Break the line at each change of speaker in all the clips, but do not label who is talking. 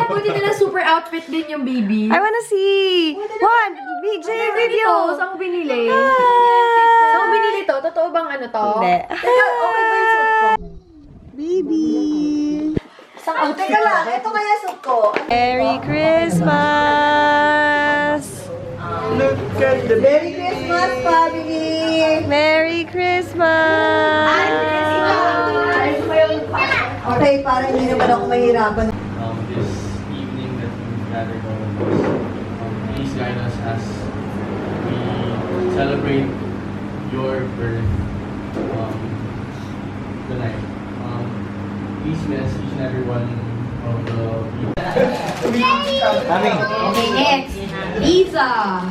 buti nila super outfit din yung baby.
I wanna see! One! BJ video!
Saan mo binili?
Ah!
Saan mo binili to? Totoo bang ano to?
Hindi.
Teka, okay ba yung suit ko?
Baby!
Teka lang, ito kaya suit ko.
Merry Christmas!
Look at the
Merry Christmas, family!
Merry Christmas!
Okay, para hindi naman ako mahirapan.
This evening that we gathered all of us, please guide us as we celebrate your birth tonight. Please bless each and every one of the
Okay, next. Lisa.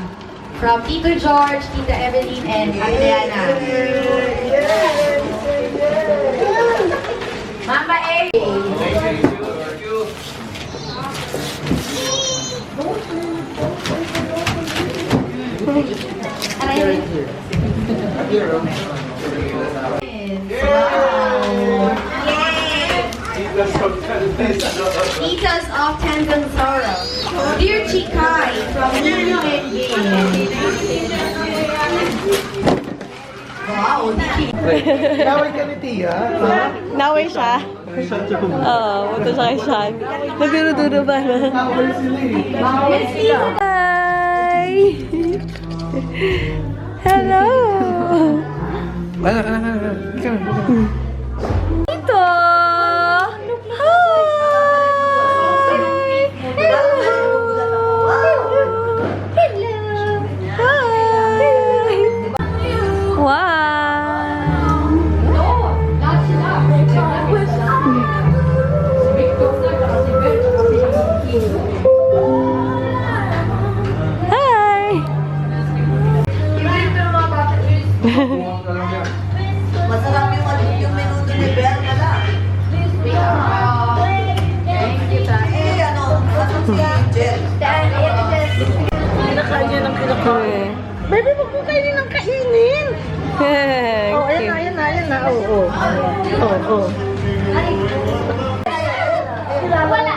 From Tito George, Tita Evelyn, and Adriana. Mama A. Titas of Tandem Sorrow. Dear Chikai from Lulu and Wow,
Naway ka ni Tia?
Naway siya? Oo, punta siya kay Sean. Nagduro-duro ba na?
Naway sila eh.
Hi! Hello! Ito!
Masarap yung menudo ni Belle na lang. Eh, ano, si Angel.
Kinakain niya ng kinakain. Baby, wag mo kainin ng kainin! Oh, ayan na. Oo.
Wala.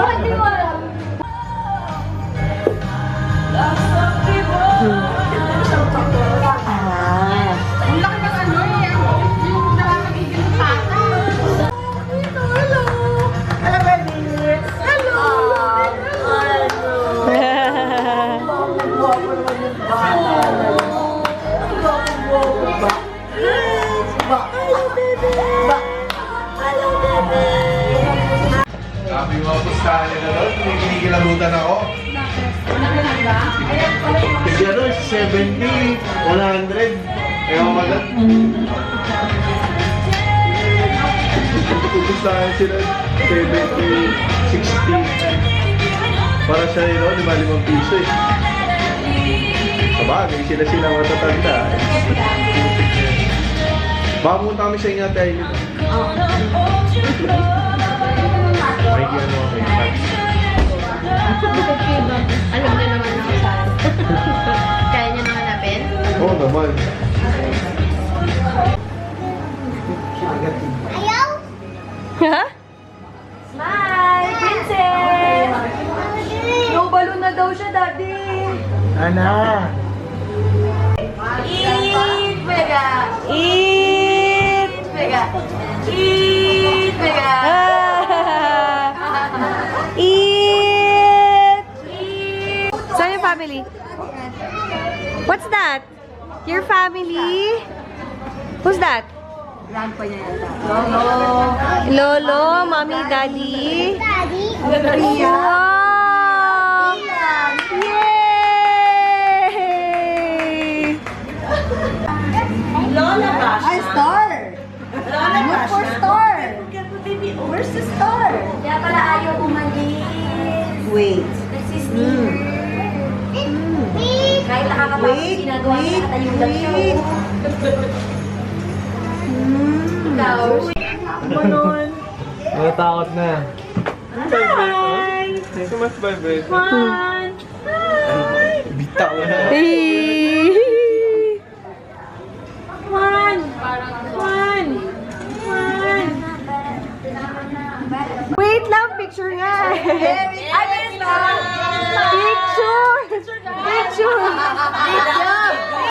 Hindi mo alam. Ang laki ng ano eh. Yung nakakagigil ng pata. Hello. Hello, baby. Hello.
Sabi mo, pustahan nila doon, kinikilabutan ako. Kasi ano, 70, 100. Ewan ko lang. Pupustahan sila, 70, 60. Para sa ino, 5 piso eh. Sabagay, sila matatanda. Mapunta kami sa inyo tayo nito. May ano kami.
Alam na naman ako saan. Kaya niya naman natin?
Oo naman.
Ha?
Smile! Princess! No balloon na daw siya, Daddy!
Ana!
Eat, Mega!
Eat!
Mega! Eat, Mega!
Eat! Saan yung family? What's that? Your family? Who's that?
Grandpa niya yata.
Lolo, mommy, daddy? Wow! Yay!
Lola Bash! Ay, star! Lola Bash! For star! Where's the star? Kaya pala ayaw umalis. Wait. Nagsisneaker. Kahit nakakapagod ginagawa niya nakatayo lang siya. Ikaw.
Natatakot na.
Hi!
Thank you much, bye-bye.
Hi!
Bitaw na.
Wait lang, picture nga.
Ay, meron ba?
Picture! Picture!